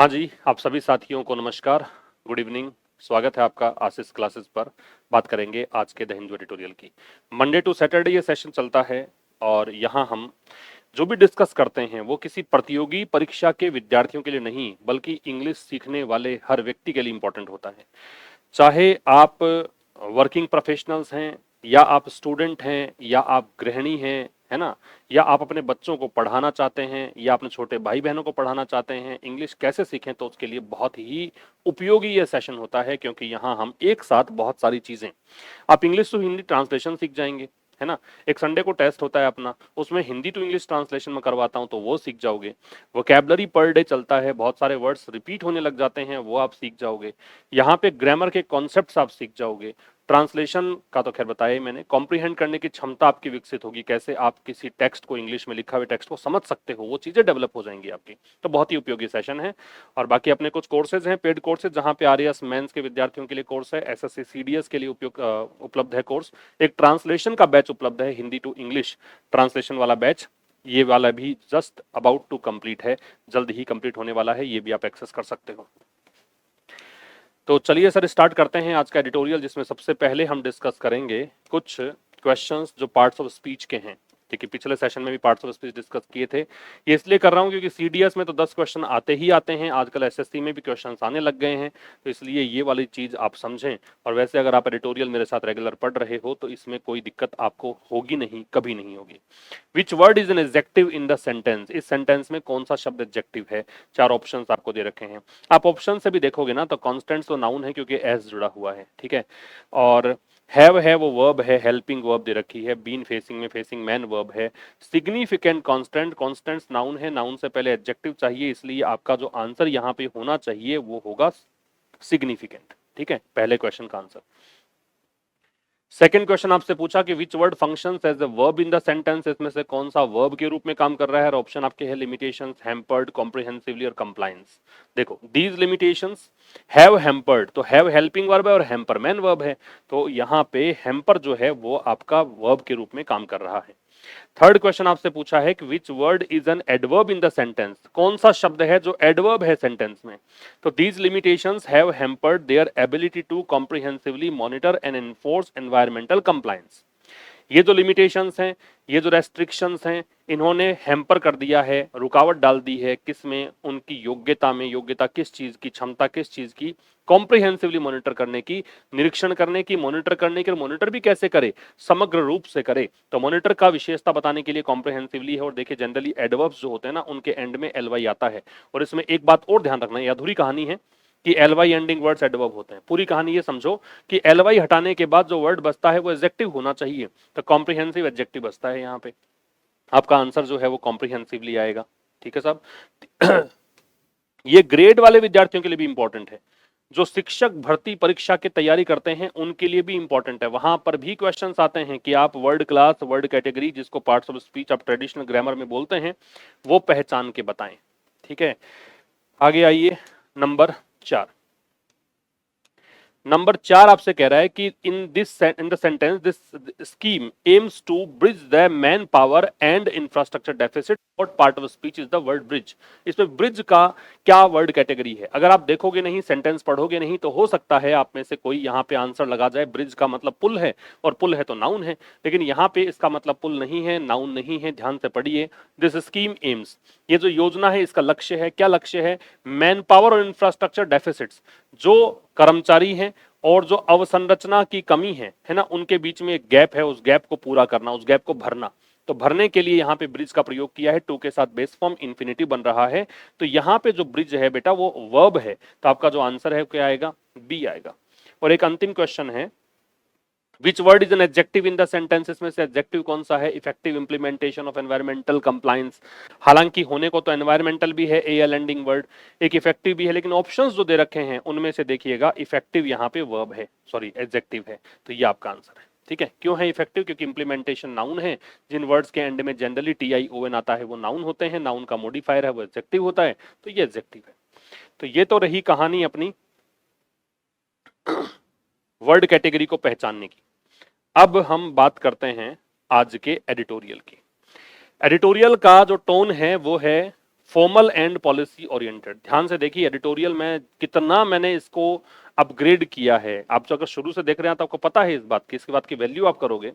हाँ जी, आप सभी साथियों को नमस्कार, गुड इवनिंग। स्वागत है आपका आशीष क्लासेस पर। बात करेंगे आज के द हिंदू एडिटोरियल की। मंडे टू सैटरडे ये सेशन चलता है और यहाँ हम जो भी डिस्कस करते हैं वो किसी प्रतियोगी परीक्षा के विद्यार्थियों के लिए नहीं बल्कि इंग्लिश सीखने वाले हर व्यक्ति के लिए इम्पोर्टेंट होता है। चाहे आप वर्किंग प्रोफेशनल्स हैं या आप स्टूडेंट हैं या आप गृहिणी हैं, है ना, या आप अपने बच्चों को पढ़ाना चाहते हैं या अपने छोटे भाई बहनों को पढ़ाना चाहते हैं, इंग्लिश कैसे सीखें, तो उसके लिए बहुत ही उपयोगी ये सेशन होता है क्योंकि यहाँ हम एक साथ बहुत सारी चीजें, आप इंग्लिश टू हिंदी ट्रांसलेशन सीख जाएंगे, है ना। एक संडे को टेस्ट होता है अपना, उसमें हिंदी टू इंग्लिश ट्रांसलेशन में करवाता हूं तो वो सीख जाओगे। वोकैबुलरी पर डे चलता है, बहुत सारे वर्ड्स रिपीट होने लग जाते हैं, वो आप सीख जाओगे। यहाँ पे ग्रामर के कॉन्सेप्ट्स आप सीख जाओगे। ट्रांसलेशन का तो खैर बताया ही मैंने। कॉम्प्रीहेंड करने की क्षमता आपकी विकसित होगी, कैसे आप किसी टेक्स्ट को, इंग्लिश में लिखा हुए टेक्स्ट को समझ सकते हो, वो चीजें डेवलप हो जाएंगी आपकी। तो बहुत ही उपयोगी सेशन है। और बाकी अपने कुछ कोर्सेज हैं, पेड कोर्सेज, जहां पे आरएएस मेंस के विद्यार्थियों के लिए कोर्स है, एसएससी सीडीएस के लिए उपलब्ध है कोर्स। एक ट्रांसलेशन का बैच उपलब्ध है, हिंदी टू इंग्लिश ट्रांसलेशन वाला बैच। ये वाला भी जस्ट अबाउट टू कंप्लीट है, जल्द ही कंप्लीट होने वाला है, ये भी आप एक्सेस कर सकते हो। तो चलिए सर स्टार्ट करते हैं आज का एडिटोरियल, जिसमें सबसे पहले हम डिस्कस करेंगे कुछ क्वेश्चंस जो पार्ट्स ऑफ स्पीच के हैं। ठीक है, पिछले सेशन में भी पार्ट्स ऑफ स्पीच डिस्कस किए थे। ये इसलिए कर रहा हूं क्योंकि सीडीएस में तो 10 क्वेश्चन आते ही आते हैं, आजकल एसएससी में भी क्वेश्चंस आने लग गए हैं, तो इसलिए ये वाली चीज आप समझें। और वैसे अगर आप एडिटोरियल मेरे साथ रेगुलर पढ़ रहे हो तो इसमें कोई दिक्कत आपको होगी नहीं, कभी नहीं होगी। Which word is an adjective in the sentence, इस सेंटेंस में कौन सा शब्द एडजेक्टिव है। 4 ऑप्शंस आपको दे रखे हैं। आप ऑप्शन से भी देखोगे ना तो कॉन्स्टेंट्स तो नाउन है क्योंकि एस जुड़ा हुआ है, ठीक है। और हैव है वो वर्ब है, हेल्पिंग वर्ब दे रखी है। बीन फेसिंग में फेसिंग मैन वर्ब है। सिग्निफिकेंट कांस्टेंट, कांस्टेंट्स नाउन है, नाउन से पहले एडजेक्टिव चाहिए, इसलिए आपका जो आंसर यहाँ पे होना चाहिए वो होगा सिग्निफिकेंट। ठीक है, पहले क्वेश्चन का आंसर। सेकेंड क्वेश्चन आपसे पूछा कि which word functions as a verb in the sentence, इसमें से कौन सा वर्ब के रूप में काम कर रहा है। और ऑप्शन आपके है लिमिटेशंस, हैम्पर्ड, कॉम्प्रिहेंसिवली और कंप्लायंस। देखो दीज लिमिटेशंस, हैव हैम्पर्ड, तो हैव हेल्पिंग वर्ब है और हैम्पर मैन वर्ब है, तो यहाँ पे हैम्पर जो है वो आपका वर्ब के रूप में काम कर रहा है। थर्ड क्वेश्चन आपसे पूछा है कि which word is an adverb in the sentence, कौन सा शब्द है जो एडवर्ब है सेंटेंस में। तो these limitations have hampered their ability to comprehensively monitor and enforce environmental compliance. ये जो लिमिटेशंस हैं, ये जो रेस्ट्रिक्शंस हैं, इन्होंने हैम्पर कर दिया है, रुकावट डाल दी है किसमें, उनकी योग्यता में। योग्यता किस चीज की, क्षमता किस चीज की, कॉम्प्रिहेंसिवली मॉनिटर करने की, निरीक्षण करने की, मॉनिटर करने की। मॉनिटर भी कैसे करे, समग्र रूप से करे। तो मॉनिटर का विशेषता बताने के लिए कॉम्प्रिहेंसिवली है। और देखिए जनरली एडवर्ब्स जो होते हैं ना उनके एंड में एलवाई आता है। और इसमें एक बात और ध्यान रखना, ये अधूरी कहानी है कि एलवाई एंडिंग वर्ड्स एडवर्ब होते हैं। पूरी कहानी ये समझो कि एलवाई हटाने के बाद जो वर्ड बचता है वो एडजेक्टिव होना चाहिए, तो कॉम्प्रिहेंसिव एडजेक्टिव बचता है यहाँ पे। आपका आंसर जो है वो कॉम्प्रिहेंसिवली आएगा। ठीक है साहब। ये ग्रेड वाले विद्यार्थियों के लिए भी इंपॉर्टेंट है, जो शिक्षक भर्ती परीक्षा की तैयारी करते हैं उनके लिए भी इंपॉर्टेंट है। वहां पर भी क्वेश्चंस आते हैं कि आप वर्ड क्लास, वर्ड कैटेगरी, जिसको पार्ट्स ऑफ स्पीच आप ट्रेडिशनल ग्रामर में बोलते हैं, वो पहचान के बताएं। ठीक है, आगे आइए। नंबर 4, नंबर 4 आपसे कह रहा है कि in the sentence this scheme aims to bridge the manpower and infrastructure deficit, what part of speech is the word bridge. इसमें ब्रिज का क्या वर्ड कैटेगरी है। अगर आप देखोगे नहीं, सेंटेंस पढ़ोगे नहीं, तो हो सकता है आप में से कोई यहाँ पे आंसर लगा जाए ब्रिज का मतलब पुल है, और पुल है तो नाउन है, लेकिन यहाँ पे इसका मतलब पुल नहीं है, नाउन नहीं है। ध्यान से पढ़िए, दिस स्कीम एम्स, ये जो योजना है इसका लक्ष्य है, क्या लक्ष्य है, मैन पावर और इंफ्रास्ट्रक्चर डेफिसिट्स, जो कर्मचारी हैं और जो अवसंरचना की कमी है ना, उनके बीच में एक गैप है, उस गैप को पूरा करना, उस गैप को भरना। तो भरने के लिए यहाँ पे ब्रिज का प्रयोग किया है, टू के साथ बेस फॉर्म इंफिनिटी बन रहा है। तो यहाँ पे जो ब्रिज है बेटा वो वर्ब है, तो आपका जो आंसर है क्या आएगा, बी आएगा। और एक अंतिम क्वेश्चन है, which word is an adjective in the sentence, इसमें से एडजेक्टिव कौन सा है, effective implementation of environmental compliance. हालांकि होने को तो एनवायरमेंटल भी है, एल एंडिंग वर्ड, एक इफेक्टिव भी है, लेकिन ऑप्शंस जो दे रखे हैं उनमें से देखिएगा इफेक्टिव यहाँ पे वर्ब है, सॉरी एडजेक्टिव है, तो ये आपका आंसर है। ठीक है, क्यों है इफेक्टिव, क्योंकि इंप्लीमेंटेशन नाउन है, जिन वर्ड्स के एंड में जनरली TION आता है वो नाउन होते हैं, नाउन का मॉडिफायर है वो एडजेक्टिव होता है, तो ये एडजेक्टिव है। तो ये तो रही कहानी अपनी वर्ड कैटेगरी को पहचानने की। अब हम बात करते हैं आज के एडिटोरियल की। एडिटोरियल का जो टोन है वो है फॉर्मल एंड पॉलिसी ओरिएंटेड। ध्यान से देखिए एडिटोरियल में कितना मैंने इसको अपग्रेड किया है। आप जो अगर शुरू से देख रहे हैं तो आपको पता है इस बात की, इसके बात की वैल्यू आप करोगे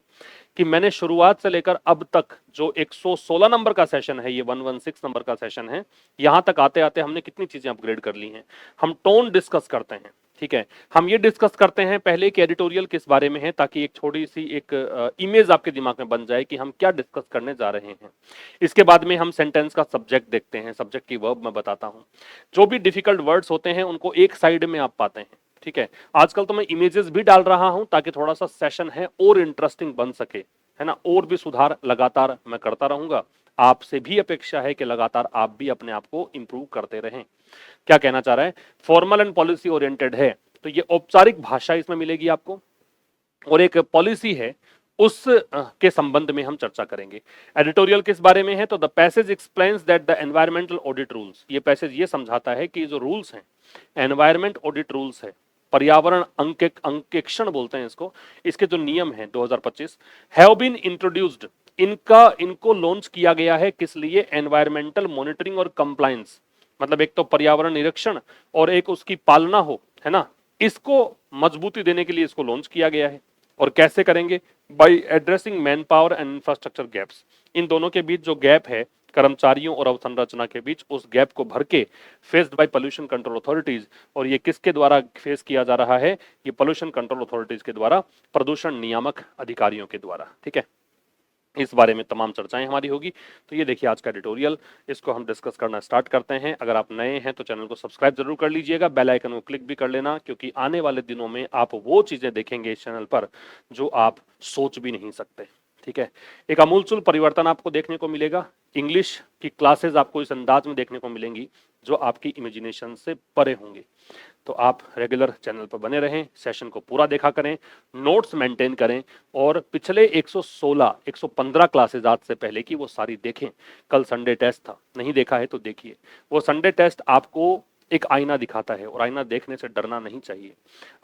कि मैंने शुरुआत से लेकर अब तक जो 116 नंबर का सेशन है, ये 116 नंबर का सेशन है, यहां तक आते आते हमने कितनी चीजें अपग्रेड कर ली हैं। हम टोन डिस्कस करते हैं, ठीक है, हम ये डिस्कस करते हैं पहले कि एडिटोरियल किस बारे में है, ताकि एक छोटी सी एक इमेज आपके दिमाग में बन जाए कि हम क्या डिस्कस करने जा रहे हैं। इसके बाद में हम सेंटेंस का सब्जेक्ट देखते हैं, सब्जेक्ट की वर्ब मैं बताता हूं। जो भी डिफिकल्ट वर्ड्स होते हैं उनको एक साइड में आप पाते हैं, ठीक है। आजकल तो मैं इमेजेस भी डाल रहा हूं ताकि थोड़ा सा सेशन है और इंटरेस्टिंग बन सके, है ना। और भी सुधार लगातार मैं करता रहूंगा। आपसे भी अपेक्षा है कि लगातार आप भी अपने आप को इंप्रूव करते रहें। क्या कहना चाह रहा है, फॉर्मल एंड पॉलिसी ओरिएंटेड है तो ये औपचारिक भाषा इसमें मिलेगी आपको, और एक पॉलिसी है उस के संबंध में हम चर्चा करेंगे। एडिटोरियल किस बारे में है, तो the passage explains that the environmental audit rules, ये पैसेज ये समझाता है कि जो रूल्स हैं, एनवायरमेंट ऑडिट रूल्स है, पर्यावरण अंकेक्षण बोलते हैं इसको, इसके जो नियम हैं 2025 हैव बीन इंट्रोड्यूस्ड, इनको लॉन्च किया गया है किस लिए, एनवायरमेंटल मॉनिटरिंग और कंप्लायंस, मतलब एक तो पर्यावरण निरीक्षण और एक उसकी पालना हो, है ना, इसको मजबूती देने के लिए इसको लॉन्च किया गया है। और कैसे करेंगे, by addressing manpower and infrastructure gaps, इन दोनों के बीच जो गैप है कर्मचारियों और अवसंरचना के बीच, उस गैप को भर के faced by pollution control authorities, और ये किसके द्वारा फेस किया जा रहा है, ये पोल्यूशन कंट्रोल अथॉरिटीज के द्वारा, प्रदूषण नियामक अधिकारियों के द्वारा, ठीक है। इस बारे में तमाम चर्चाएं हमारी होगी। तो ये देखिए आज का एडिटोरियल, इसको हम डिस्कस करना स्टार्ट करते हैं। अगर आप नए हैं तो चैनल को सब्सक्राइब जरूर कर लीजिएगा, बेल आइकन को क्लिक भी कर लेना, क्योंकि आने वाले दिनों में आप वो चीजें देखेंगे इस चैनल पर जो आप सोच भी नहीं सकते, ठीक है। एक अमूलचूल परिवर्तन आपको देखने को मिलेगा। इंग्लिश की क्लासेस आपको इस अंदाज में देखने को मिलेंगी जो आपकी इमेजिनेशन से परे होंगी। तो आप रेगुलर चैनल पर बने रहें, सेशन को पूरा देखा करें, नोट्स मेंटेन करें, और पिछले 116 115 क्लासेस आज से पहले की वो सारी देखें। कल संडे टेस्ट था, नहीं देखा है तो देखिए। वो संडे टेस्ट आपको एक आईना दिखाता है, और आईना देखने से डरना नहीं चाहिए।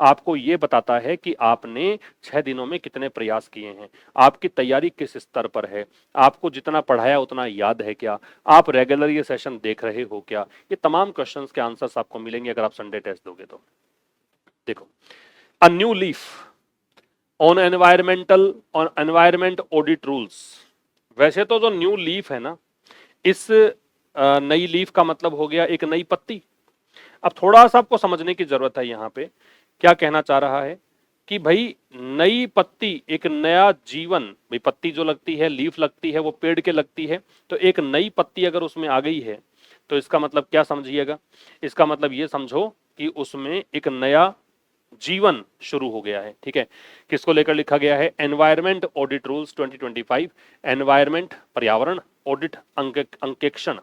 आपको ये बताता है कि आपने 6 दिनों में कितने प्रयास किए हैं, आपकी तैयारी किस स्तर पर है, आपको जितना पढ़ाया उतना याद है क्या, आप रेगुलर ये सेशन देख रहे हो क्या। ये तमाम क्वेश्चंस के आंसर्स आपको मिलेंगे अगर आप संडे टेस्ट दोगे तो। देखो, a new leaf on environment audit rules. वैसे तो जो न्यू लीफ है ना, इस नई लीफ का मतलब हो गया एक नई पत्ती। अब थोड़ा सा आपको समझने की जरूरत है यहाँ पे, क्या कहना चाह रहा है कि भाई नई पत्ती, एक नया जीवन, भाई पत्ती जो लगती है, लीफ लगती है, वो पेड़ के लगती है, तो एक नई पत्ती अगर उसमें आ गई है तो इसका मतलब क्या समझिएगा, इसका मतलब ये समझो कि उसमें एक नया जीवन शुरू हो गया है, ठीक है। किसको लेकर लिखा गया है, एनवायरमेंट ऑडिट रूल्स 2025, एनवायरमेंट पर्यावरण, ऑडिट अंकेक्षण,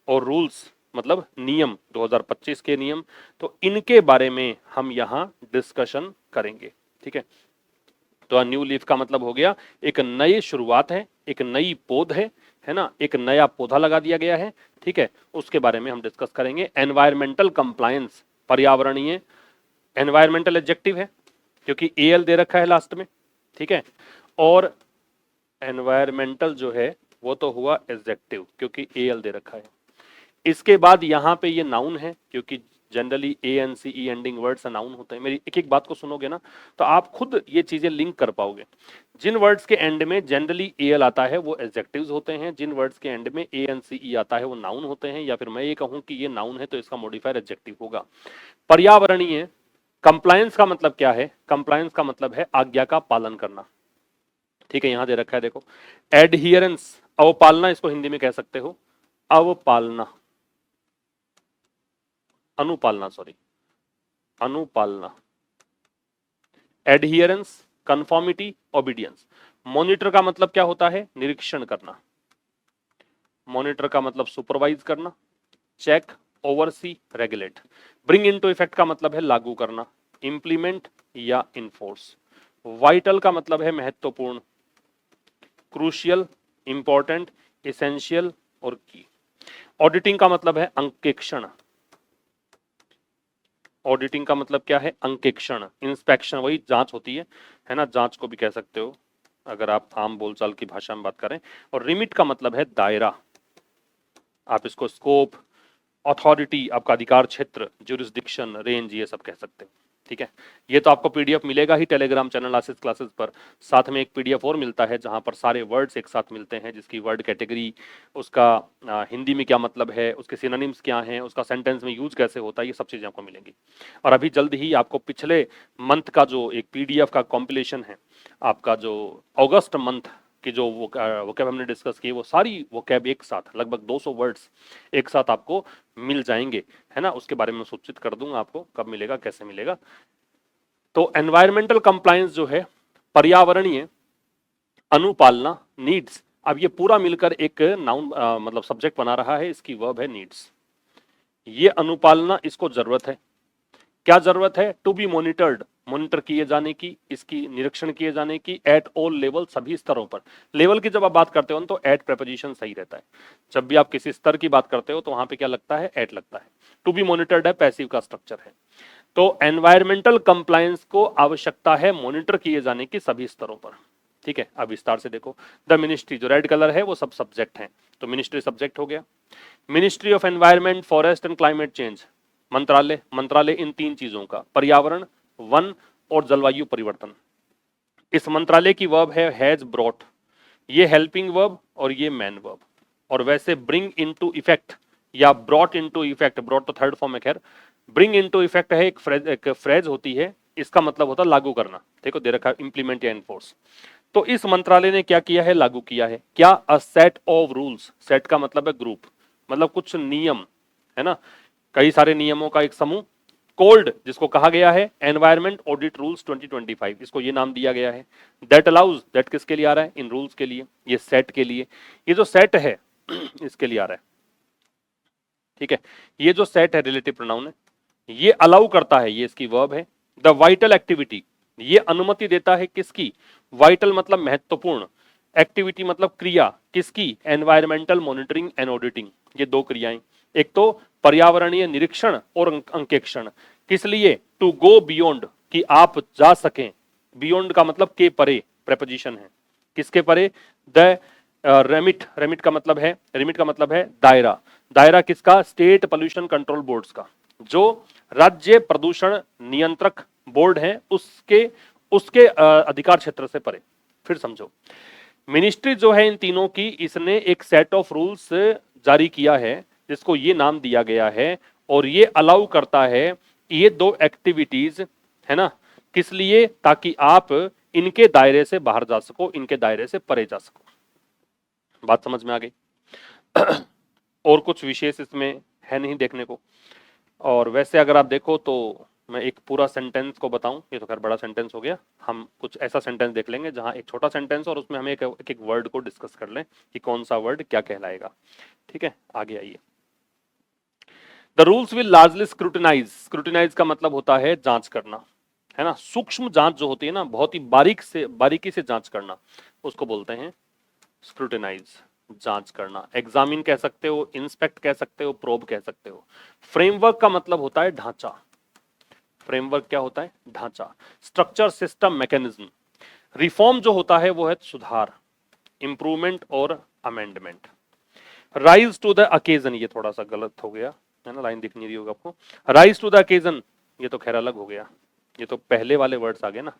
और रूल्स मतलब नियम 2025 के नियम, तो इनके बारे में हम यहां डिस्कशन करेंगे, ठीक है। तो न्यू लीफ का मतलब हो गया एक नई शुरुआत है, एक नई पौध है ना, एक नया पौधा लगा दिया गया है, ठीक है, उसके बारे में हम डिस्कस करेंगे। एनवायरमेंटल कंप्लायंस, पर्यावरणीय, एनवायरमेंटल एडजेक्टिव है क्योंकि एल दे रखा है लास्ट में, ठीक है, और एनवायरमेंटल जो है वो तो हुआ एडजेक्टिव क्योंकि एल दे रखा है। इसके बाद यहाँ पे ये नाउन है क्योंकि generally A N C E ending words noun होते हैं। मेरी एक एक बात को सुनोगे ना तो आप खुद ये चीजें लिंक कर पाओगे। जिन वर्ड्स के एंड में जनरली ए एल आता है वो एडजेक्टिव्स होते हैं, जिन वर्ड्स के एंड में ए एन सी ई आता है वो नाउन होते हैं, या फिर मैं ये कहूँ कि ये नाउन है तो इसका मॉडिफायर एडजेक्टिव होगा। पर्यावरणीय, कंप्लायंस का मतलब क्या है, कंप्लायंस का मतलब है आज्ञा का पालन करना, ठीक है, यहां दे रखा है देखो। एडहियरेंस, अवपालना इसको हिंदी में कह सकते हो, अवपालना, अनुपालना, सॉरी अनुपालना। Adherence, conformity, obedience. मॉनिटर का मतलब क्या होता है, निरीक्षण करना, मॉनिटर का मतलब सुपरवाइज करना, check, oversee, regulate. Bring into effect का मतलब है लागू करना, इंप्लीमेंट या इनफोर्स। वाइटल का मतलब है महत्वपूर्ण, क्रूशियल, इंपॉर्टेंट, एसेंशियल और की। ऑडिटिंग का मतलब है अंकेक्षण, ऑडिटिंग का मतलब क्या है, अंकेक्षण, इंस्पेक्शन वही जांच होती है ना, जांच को भी कह सकते हो अगर आप आम बोलचाल की भाषा में बात करें। और रिमिट का मतलब है दायरा, आप इसको स्कोप, अथॉरिटी, आपका अधिकार क्षेत्र, ज्यूरिसडिक्शन, रेंज, ये सब कह सकते हो। ठीक है, ये तो आपको पीडीएफ मिलेगा ही टेलीग्राम चैनल आशीष क्लासेस पर। साथ में एक पीडीएफ और मिलता है जहां पर सारे वर्ड्स एक साथ मिलते हैं, जिसकी वर्ड कैटेगरी, उसका हिंदी में क्या मतलब है, उसके सिनोनिम्स क्या हैं, उसका सेंटेंस में यूज कैसे होता है, ये सब चीजें आपको मिलेंगी। और अभी जल्द ही आपको पिछले मंथ का जो एक पीडीएफ का कॉम्पिलेशन है, आपका जो अगस्त मंथ कि जो वोकैब हमने डिस्कस किए, वो सारी वोकैब एक साथ लगभग 200 वर्ड्स एक साथ आपको मिल जाएंगे, है ना। उसके बारे में सूचित कर दूंगा आपको कब मिलेगा, कैसे मिलेगा। तो एनवायरमेंटल कंप्लायंस जो है, पर्यावरणीय अनुपालना, नीड्स, अब ये पूरा मिलकर एक नाउन मतलब सब्जेक्ट बना रहा है, इसकी वर्ब है नीड्स। ये अनुपालना, इसको जरूरत है, क्या जरूरत है, टू बी मॉनिटर्ड, मॉनिटर किए जाने की, इसकी निरीक्षण किए जाने की, एट ऑल लेवल, सभी स्तरों पर। लेवल की जब आप बात करते हो तो एट प्रेपोजिशन सही रहता है। जब भी आप किसी स्तर की बात करते हो तो वहां पे क्या लगता है, एट लगता है। टू बी मॉनिटर्ड है, पैसिव का स्ट्रक्चर है। तो एनवायरमेंटल कंप्लायंस को आवश्यकता है मॉनिटर किए जाने की सभी स्तरों पर। ठीक है, अब विस्तार से देखो। द मिनिस्ट्री, जो रेड कलर है वो सब सब्जेक्ट हैं, तो मिनिस्ट्री सब्जेक्ट हो गया। Ministry of environment, forest and climate change, मंत्रालय, मंत्रालय इन तीन चीजों का, पर्यावरण, वन और जलवायु परिवर्तन। इस मंत्रालय की वर्ब है हैज ब्रॉट, ये हेल्पिंग वर्ब और ये मैन वर्ब। और वैसे ब्रिंग इनटू इफेक्ट या ब्रॉट इनटू इफेक्ट, ब्रॉट तो थर्ड फॉर्म है खैर, ब्रिंग इनटू इफेक्ट है एक फ्रेज होती है, इसका मतलब होता है लागू करना। देखो दे रखा इंप्लीमेंट या एनफोर्स। तो इस मंत्रालय ने क्या किया है, लागू किया है क्या, a set of rules, set का मतलब है ग्रुप, मतलब कुछ नियम, है ना, कई सारे नियमों का एक समूह। कोल्ड, जिसको कहा गया है एनवायरमेंट ऑडिट रूल्स 2025, इसको ये नाम दिया गया है। दैट अलाउज, दैट किसके लिए आ रहा है, इन रूल्स के लिए, ये सेट के लिए, ये जो सेट है इसके लिए आ रहा है। ठीक है, ये जो सेट है रिलेटिव प्रोनाउन है, ये अलाउ करता है, ये इसकी वर्ब है। द वाइटल एक्टिविटी, ये अनुमति देता है किसकी, वाइटल मतलब महत्वपूर्ण, एक्टिविटी मतलब क्रिया, किसकी, एनवायरमेंटल मॉनिटरिंग एंड ऑडिटिंग, ये दो क्रियाएं। एक तो पर्यावरणीय निरीक्षण और अंकेक्षण, किस लिए, टू गो बियॉन्ड, कि आप जा सकें, बियॉन्ड का मतलब के परे, प्रेपोजिशन है, किसके परे, द रेमिट, रेमिट का मतलब है, रेमिट का मतलब है दायरा, दायरा किसका, स्टेट पोल्यूशन कंट्रोल बोर्ड्स का, जो राज्य प्रदूषण नियंत्रक बोर्ड है उसके उसके अधिकार क्षेत्र से परे। फिर समझो, मिनिस्ट्री जो है इन तीनों की, इसने एक सेट ऑफ रूल्स जारी किया है जिसको ये नाम दिया गया है, और ये अलाउ करता है कि ये दो एक्टिविटीज, है ना, किस लिए, ताकि आप इनके दायरे से बाहर जा सको, इनके दायरे से परे जा सको। बात समझ में आ गई। और कुछ विशेष इसमें है नहीं देखने को। और वैसे अगर आप देखो तो मैं एक पूरा सेंटेंस को बताऊं, ये तो खैर बड़ा सेंटेंस हो गया, हम कुछ ऐसा सेंटेंस देख लेंगे जहां एक छोटा सेंटेंस और उसमें हम एक वर्ड को डिस्कस कर लें कि कौन सा वर्ड क्या कहलाएगा। ठीक है, आगे आइए। The rules will largely scrutinise, scrutinise का मतलब होता है जांच करना, है ना, सूक्ष्म जांच जो होती है ना, बहुत ही बारीकी से जांच करना, उसको बोलते हैं स्क्रूटिनाइज, जांच करना। एग्जामिन कह सकते हो, इंस्पेक्ट कह सकते हो, प्रोब कह सकते हो। फ्रेमवर्क का मतलब होता है ढांचा, फ्रेमवर्क क्या होता है, ढांचा। Structure, system, mechanism. रिफॉर्म जो होता है वो है सुधार, इंप्रूवमेंट और amendment. Rise to the occasion, ये थोड़ा सा गलत हो गया है ना, लाइन दिख नहीं रही होगा आपको। राइज टू द अकेजन, ये तो खैर अलग हो गया, ये तो पहले वाले वर्ड्स आ गए ना,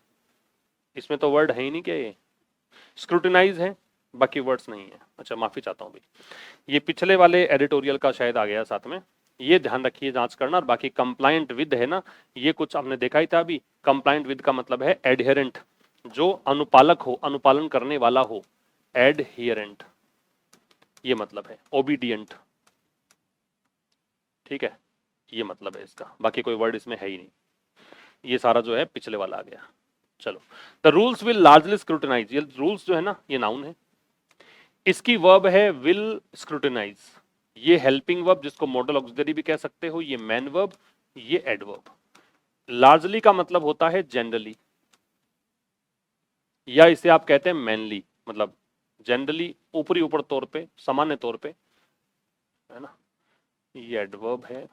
इसमें तो वर्ड है ही नहीं क्या, ये स्क्रूटिनाइज है, बाकी वर्ड्स नहीं है। अच्छा माफी चाहता हूँ भाई, ये पिछले वाले एडिटोरियल का शायद आ गया साथ में, ये ध्यान रखिए जांच करना। और बाकी कंप्लायंट विद है ना, ये कुछ हमने देखा ही था अभी। कंप्लायंट विद का मतलब है एडहेरेंट, जो अनुपालक हो, अनुपालन करने वाला हो, एडहियरेंट, ये मतलब है ओबीडियंट। ठीक है, ये मतलब है इसका, बाकी कोई वर्ड इसमें है ही नहीं, ये सारा जो है पिछले वाला आ गया। चलो, the rules will largely scrutinise, ये रूल्स जो है ना, ये नाउन है, इसकी वर्ब है विल स्क्रूटिनाइज, ये हेल्पिंग वर्ब जिसको मॉडल ऑक्सिलरी भी कह सकते हो, ये मैन वर्ब, ये एडवर्ब। लार्जली का मतलब होता है जनरली, या इसे आप कहते हैं मैनली, मतलब जनरली ऊपरी ऊपर तौर पे, सामान्य तौर पे, है ना। ये एडवर्ब है,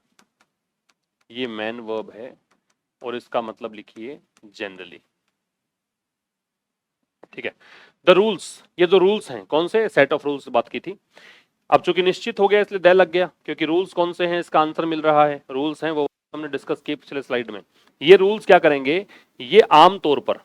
ये मैन वर्ब है, और इसका मतलब लिखिए जनरली। ठीक है, द रूल्स, ये जो रूल्स हैं कौन से, सेट ऑफ रूल्स बात की थी, अब चूंकि निश्चित हो गया इसलिए दे लग गया, क्योंकि रूल्स कौन से हैं इसका आंसर मिल रहा है। रूल्स हैं वो हमने डिस्कस किए पिछले स्लाइड में। ये रूल्स क्या करेंगे, ये आम तौर पर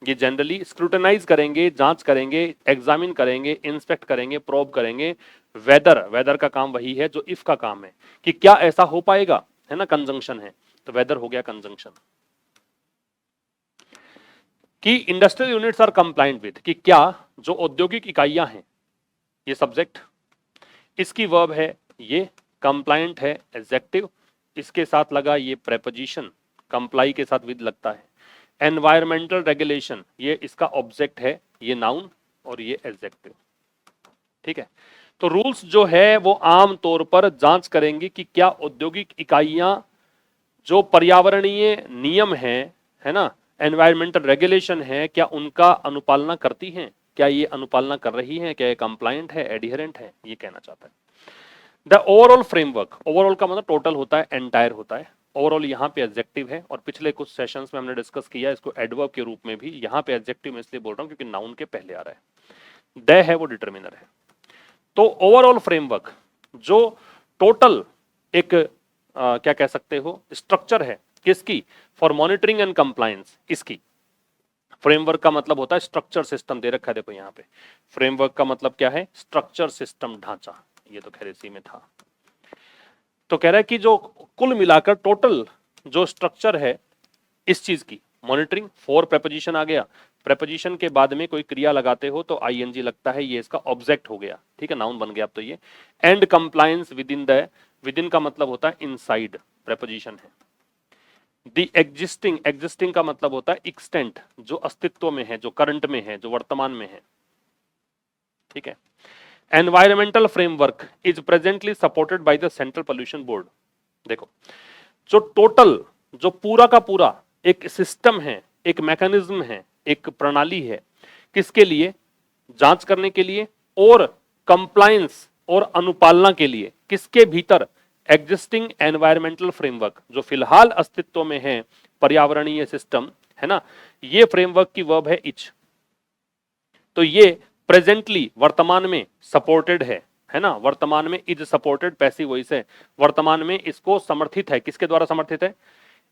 ये जनरली स्क्रूटनाइज करेंगे, जांच करेंगे, एग्जामिन करेंगे, इंस्पेक्ट करेंगे, प्रोब करेंगे। वेदर, वेदर का काम वही है जो इफ का काम है, कि क्या ऐसा हो पाएगा, है ना, कंजंक्शन है, तो वेदर हो गया कंजंक्शन। कि industrial units are compliant with, कि क्या जो औद्योगिक इकाइयां हैं, ये सब्जेक्ट, इसकी वर्ब है ये, कंप्लाइंट है एडजेक्टिव, इसके साथ लगा ये प्रेपोजिशन, कंप्लाई के साथ विद लगता है। एनवायरमेंटल रेगुलेशन, ये इसका ऑब्जेक्ट है, ये नाउन और ये एडजेक्टिव। ठीक है, तो रूल्स जो है वो आम तौर पर जांच करेंगे कि क्या औद्योगिक इकाइयां जो पर्यावरणीय नियम है ना, एनवायरमेंटल रेगुलेशन है, क्या उनका अनुपालना करती हैं, क्या ये अनुपालना कर रही हैं, क्या ये कंप्लायंट है, एडिहरेंट है, ये कहना चाहता है। द ओवरऑल फ्रेमवर्क, ओवरऑल का मतलब टोटल होता है, एंटायर होता है। ओवरऑल यहाँ पे एडजेक्टिव है, और पिछले कुछ सेशंस में हमने डिस्कस किया इसको एडवर्ब के रूप में भी। यहाँ पे एडजेक्टिव में इसलिए बोल रहा हूँ क्योंकि नाउन के पहले आ रहा है, द है वो डिटर्मिनर है। तो ओवरऑल फ्रेमवर्क जो टोटल एक क्या कह सकते हो स्ट्रक्चर है, किसकी, फॉर मॉनिटरिंग एंड कंप्लायंस, इसकी। फ्रेमवर्क का मतलब होता है स्ट्रक्चर सिस्टम, दे रखा है देखो यहाँ पे। फ्रेमवर्क का मतलब क्या है, स्ट्रक्चर सिस्टम, ढांचा। ये तो खैर इसी में था। तो कह रहा है कि जो कुल मिलाकर टोटल जो स्ट्रक्चर है इस चीज की, मॉनिटरिंग, फोर प्रेपोजिशन आ गया, प्रेपोजिशन के बाद में कोई क्रिया लगाते हो तो आईएनजी लगता है, ये इसका ऑब्जेक्ट हो गया, ठीक है, नाउन बन गया अब तो ये। And compliance with in the, with in का मतलब होता है इनसाइड, प्रेपोजिशन है। द एग्जिस्टिंग, एग्जिस्टिंग का मतलब होता है एक्सटेंट, जो अस्तित्व में है, जो करंट में है, जो वर्तमान में है। ठीक है, environmental framework is presently supported by the central pollution board. देखो, जो टोटल, जो पूरा का पूरा एक सिस्टम है, एक मैकेनिज्म है, एक प्रणाली है, किसके लिए, जांच करने के लिए और कंप्लायंस और अनुपालना के लिए, किसके भीतर, एग्जिस्टिंग एनवायरमेंटल फ्रेमवर्क, जो फिलहाल अस्तित्व में है पर्यावरणीय सिस्टम, है ना, ये फ्रेमवर्क की वर्ब है इच। तो ये प्रेजेंटली, वर्तमान में, सपोर्टेड है ना, वर्तमान में इज सपोर्टेड, पैसिव वॉइस है, वर्तमान में इसको समर्थित है, किसके द्वारा समर्थित है,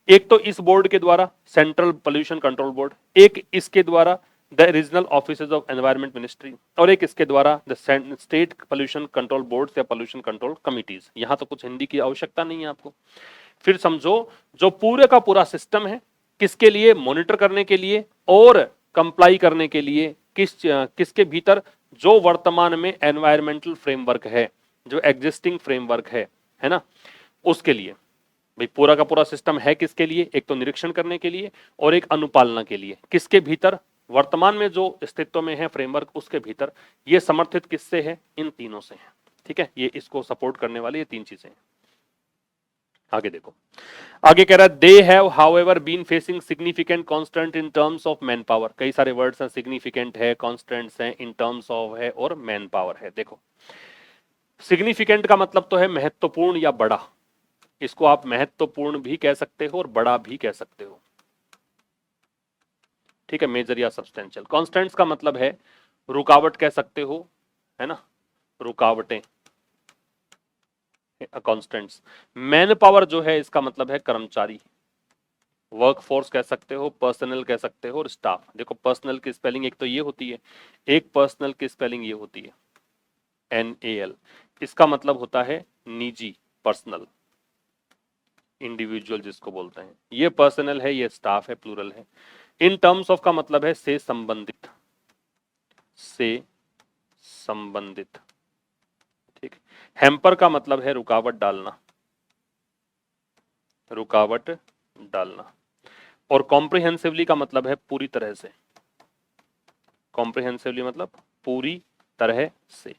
एक तो इस बोर्ड के द्वारा, सेंट्रल पोल्यूशन कंट्रोल बोर्ड, एक इसके द्वारा the regional offices of environment ministry, और एक इसके द्वारा the state pollution control board या पोल्यूशन कंट्रोल कमिटीज। यहां तो कुछ हिंदी की आवश्यकता नहीं है आपको। फिर समझो, जो पूरे का पूरा सिस्टम है, किसके लिए, मॉनिटर करने के लिए और कंप्लाई करने के लिए, किसके भीतर, जो वर्तमान में एनवायरमेंटल फ्रेमवर्क है, जो एग्जिस्टिंग फ्रेमवर्क है ना, उसके लिए। भाई पूरा का पूरा सिस्टम है किसके लिए, एक तो निरीक्षण करने के लिए और एक अनुपालना के लिए, किसके भीतर, वर्तमान में जो अस्तित्व में है फ्रेमवर्क, उसके भीतर। ये समर्थित किससे है, इन तीनों से है। ठीक है, ये इसको सपोर्ट करने वाली ये तीन चीजें हैं। आगे देखो, आगे कह रहा है they have however been facing significant constant in terms of manpower. कई सारे वर्ड्स हैं, सिग्निफिकेंट है, कांस्टेंट्स हैं, इन टर्म्स ऑफ है और मैन पावर है। देखो, सिग्निफिकेंट का मतलब तो है महत्वपूर्ण या बड़ा, इसको आप महत्वपूर्ण भी कह सकते हो और बड़ा भी कह सकते हो। ठीक है, मेजर या सब्सटेंशियल। कांस्टेंट्स का मतलब है रुकावट कह सकते हो, है ना, रुकावटें, कांस्टेंट्स। मैन पावर जो है इसका मतलब है कर्मचारी, वर्क फोर्स कह सकते हो, पर्सनल कह सकते हो और स्टाफ। देखो, पर्सनल की स्पेलिंग एक तो ये होती है, एक पर्सनल की स्पेलिंग ये होती है NAL। इसका मतलब होता है निजी, पर्सनल, इंडिविजुअल जिसको बोलते हैं। ये पर्सनल है, ये स्टाफ है, प्लूरल है। इन टर्म्स ऑफ का मतलब है से संबंधित, से संबंधित। ठीक, हैम्पर का मतलब है रुकावट डालना, रुकावट डालना। और कॉम्प्रिहेंसिवली का मतलब है पूरी तरह से, कॉम्प्रिहेंसिवली मतलब पूरी तरह से,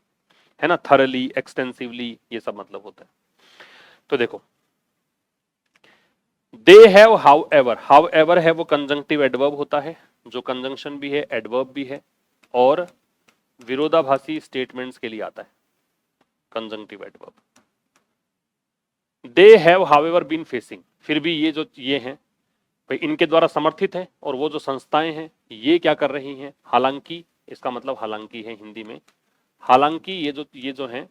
है ना, थरली, एक्सटेंसिवली, ये सब मतलब होता है। तो देखो, दे हैव हाउएवर, हाउएवर है वो कंजंक्टिव एडवर्ब होता है, जो कंजंक्शन भी है, एडवर्ब भी है, और विरोधाभासी स्टेटमेंट्स के लिए आता है conjunctive adverb. They have however been facing, फिर भी ये जो ये हैं भाई, इनके द्वारा समर्थित है, और वो जो संस्थाएं हैं ये क्या कर रही हैं, हालांकि, इसका मतलब हालांकि है हिंदी में। हालांकि ये जो हैं,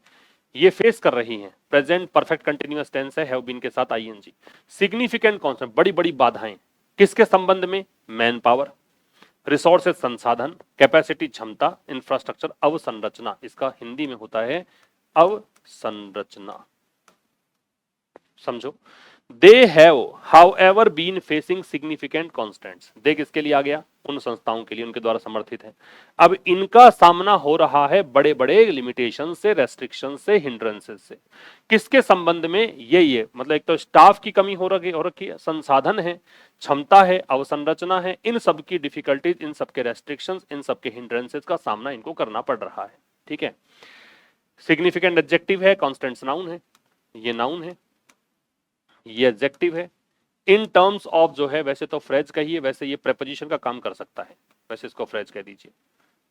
ये फेस कर रही हैं। प्रेजेंट परफेक्ट कंटिन्यूअस टेंस है, हैव बीन के साथ आईएनजी। सिग्निफिकेंट कॉन्सेप्ट, बड़ी बड़ी बाधाएं, किसके संबंध में? मैन पावर, रिसोर्सेज संसाधन, कैपेसिटी क्षमता, इंफ्रास्ट्रक्चर, अवसंरचना। इसका हिंदी में होता है अवसंरचना। समझो, they have however been facing significant constants. They किसके लिए आ गया? उन संस्थाओं के लिए, उनके द्वारा समर्थित है। अब इनका सामना हो रहा है बड़े बड़े लिमिटेशन से, रेस्ट्रिक्शन से, हिंड्रेंसेस से। किसके संबंध में? ये मतलब एक तो स्टाफ की कमी हो रखी है, संसाधन है, क्षमता है, अवसंरचना है, इन सब की डिफिकल्टीज, इन सब के रेस्ट्रिक्शंस, इन सब के हिंड्रेंसेस का सामना इनको करना पड़ रहा है। ठीक है, सिग्निफिकेंट एडजेक्टिव है, कॉन्स्टेंट्स नाउन है, ये नाउन है, ये एडजेक्टिव है। इन टर्म्स ऑफ जो है, वैसे तो फ्रेज कहिए, वैसे ये प्रेपोजिशन का काम कर सकता है, वैसे इसको फ्रेज कह दीजिए,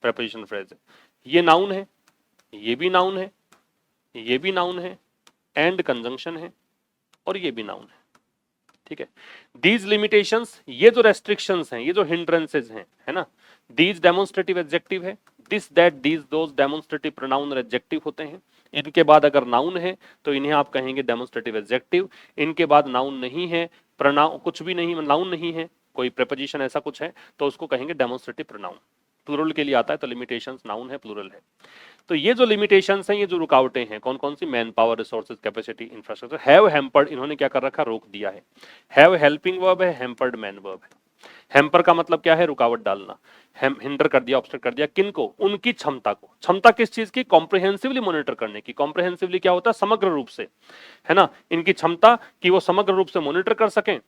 प्रेपोजिशन फ्रेज है। ये नाउन है, ये भी नाउन है, ये भी नाउन है, एंड कंजंक्शन है, और ये भी नाउन है। ठीक है, दीज लिमिटेशंस, ये जो रेस्ट्रिक्शंस हैं, ये जो हिंड्रेंसेज हैं, है ना, दीज डेमोन्स्ट्रेटिव एडजेक्टिव है, this that these those demonstrative pronoun adjective होते हैं। इनके बाद अगर नाउन है तो इन्हें आप कहेंगे डेमोन्स्ट्रेटिव एडजेक्टिव। इनके बाद नाउन नहीं है, प्रोनाउन कुछ भी नहीं, नाउन नहीं है, कोई प्रेपोजिशन ऐसा कुछ है, तो उसको कहेंगे डेमोन्स्ट्रेटिव प्रोनाउन। प्लूरल के लिए आता है तो लिमिटेशंस नाउन है, प्लूरल है। तो ये जो लिमिटेशंस हैं, ये जो रुकावटें हैं, कौन कौन सी? Manpower, resources, capacity, infrastructure. Have hampered, इन्होंने क्या कर रखा? रोक दिया है। हैव हेल्पिंग वर्ब है, हैम्पर्ड मैन वर्ब है। हैम्पर का मतलब क्या है? रुकावट डालना। हिंडर कर दिया, ऑब्स्ट्रक्ट कर दिया, किनको? उनकी क्षमता को। क्षमता किस चीज की? कॉम्प्रिहेंसिवली मॉनिटर करने की। कॉम्प्रिहेंसिवली क्या होता है? समग्र रूप से, है ना, इनकी क्षमता कि वो समग्र रूप से मॉनिटर कर सकें।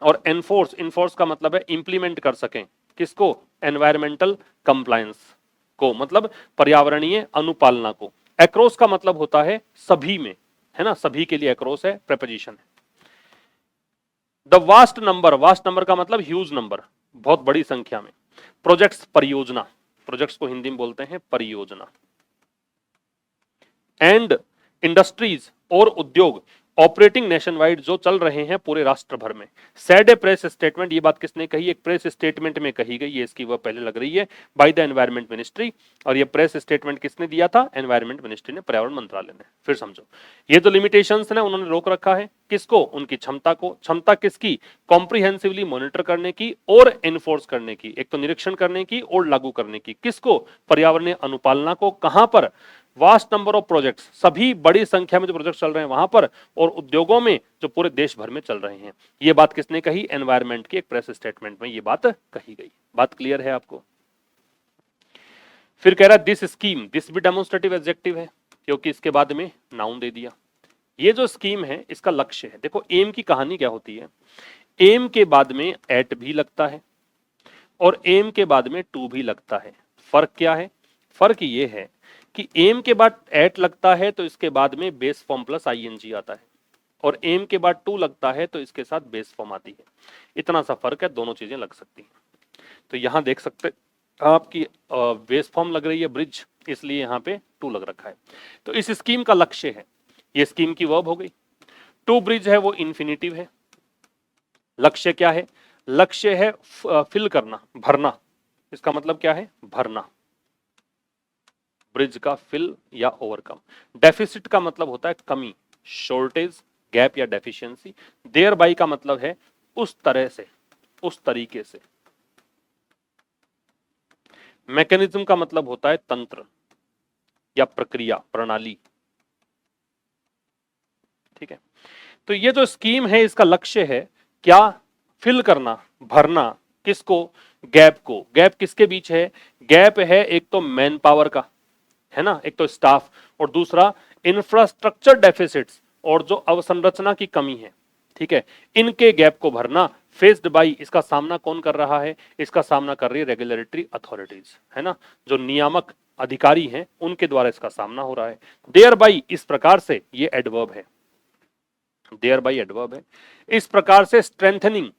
और एनफोर्स, इनफोर्स का मतलब है इंप्लीमेंट कर सकें। किसको? एनवायरमेंटल कंप्लायंस को, मतलब पर्यावरणीय अनुपालना को। एक्रॉस का मतलब होता है सभी में, है ना, सभी के लिए एक्रॉस है, प्रेपोजिशन है। The vast number, vast number का मतलब ह्यूज नंबर, बहुत बड़ी संख्या में। प्रोजेक्ट्स, परियोजना, प्रोजेक्ट्स को हिंदी में बोलते हैं परियोजना। एंड इंडस्ट्रीज, और उद्योग, ऑपरेटिंग नेशन वाइड, जो चल रहे हैं पूरे राष्ट्र भर में। सैड ए प्रेस स्टेटमेंट, ये बात किसने कही? एक प्रेस स्टेटमेंट में कही गई, ये इसकी वह पहले लग रही है, बाय द एनवायरमेंट मिनिस्ट्री। और ये प्रेस स्टेटमेंट किसने दिया था? एनवायरमेंट मिनिस्ट्री ने, पर्यावरण मंत्रालय ने। फिर समझो, ये जो लिमिटेशंस ने, उन्होंने रोक रखा है किसको? उनकी क्षमता को। क्षमता किसकी? कॉम्प्रिहेंसिवली मॉनिटर करने की और एनफोर्स करने की, एक तो निरीक्षण करने की और लागू करने की। किसको? पर्यावरणीय अनुपालना को। कहां पर? वास्ट नंबर ऑफ प्रोजेक्ट्स, सभी बड़ी संख्या में जो प्रोजेक्ट चल रहे हैं वहां पर, और उद्योगों में जो पूरे देश भर में चल रहे हैं। ये बात किसने कही? एनवायरमेंट की एक प्रेस स्टेटमेंट में ये बात कही गई। बात क्लियर है आपको? फिर कह रहा है दिस स्कीम, दिस भी डेमोन्स्ट्रेटिव एडजेक्टिव है क्योंकि इसके बाद में नाउन दे दिया। ये जो स्कीम है इसका लक्ष्य है। देखो एम की कहानी क्या होती है, एम के बाद में एट भी लगता है और एम के बाद में टू भी लगता है। फर्क क्या है? फर्क ये है कि एम के बाद एट लगता है तो इसके बाद में बेस फॉर्म प्लस आईएनजी आता है, और एम के बाद टू लगता है तो इसके साथ बेस फॉर्म आती है। इतना सा फर्क है, दोनों चीजें लग सकती हैं। तो यहां देख सकते आपकी बेस फॉर्म लग रही है ब्रिज, इसलिए यहां पे टू लग रखा है। तो इस स्कीम का लक्ष्य है, ये स्कीम की वर्ब हो गई। टू ब्रिज है वो इंफिनिटिव है। लक्ष्य क्या है? लक्ष्य है फिल करना, भरना। इसका मतलब क्या है? भरना। ब्रिज का फिल या ओवरकम। डेफिसिट का मतलब होता है कमी, शॉर्टेज, गैप या डेफिशिएंसी। देयर बाई का मतलब है उस तरह से, उस तरीके से। मैकेनिज्म का मतलब होता है तंत्र या प्रक्रिया, प्रणाली। ठीक है, तो ये जो स्कीम है इसका लक्ष्य है क्या? फिल करना, भरना। किसको? गैप को। गैप किसके बीच है? गैप है एक तो मैन पावर का, है ना, एक तो स्टाफ, और दूसरा इंफ्रास्ट्रक्चर डेफिसिट्स, और जो अवसंरचना की कमी है। ठीक है, इनके गैप को भरना। फेस्ड बाई, इसका सामना कौन कर रहा है? इसका सामना कर रही है रेगुलेटरी अथॉरिटीज, है ना, जो नियामक अधिकारी हैं उनके द्वारा इसका सामना हो रहा है। देयर बाई, इस प्रकार से, ये एडवर्ब है, देयर बाई एडवर्ब है। इस प्रकार से स्ट्रेंथनिंग,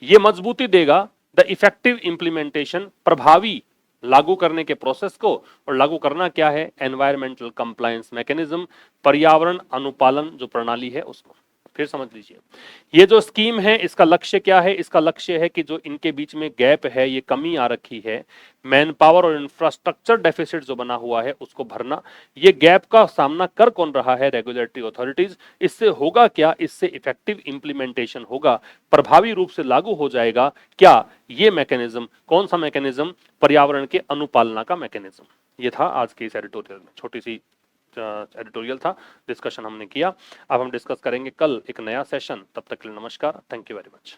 ये मजबूती देगा द इफेक्टिव इंप्लीमेंटेशन, प्रभावी लागू करने के प्रोसेस को। और लागू करना क्या है? एनवायरमेंटल कंप्लायंस मैकेनिज्म, पर्यावरण अनुपालन जो प्रणाली है उसको। फिर समझ लीजिए, ये जो स्कीम है इसका लक्ष्य क्या है? इसका लक्ष्य है कि जो इनके बीच में गैप है, ये कमी आ रखी है, मैन पावर और इंफ्रास्ट्रक्चर डेफिसिट जो बना हुआ है उसको भरना। ये गैप का सामना कर कौन रहा है? Regulatory authorities. इससे होगा क्या? इससे इफेक्टिव इंप्लीमेंटेशन होगा, प्रभावी रूप से लागू हो जाएगा क्या ये मैकेनिज्म? कौन सा मैकेनिज्म? पर्यावरण के अनुपालना का मैकेनिज्म। ये था आज के इस एडिटोरियल में, छोटी सी एडिटोरियल था, डिस्कशन हमने किया। अब हम डिस्कस करेंगे कल एक नया सेशन। तब तक के लिए नमस्कार, थैंक यू वेरी मच।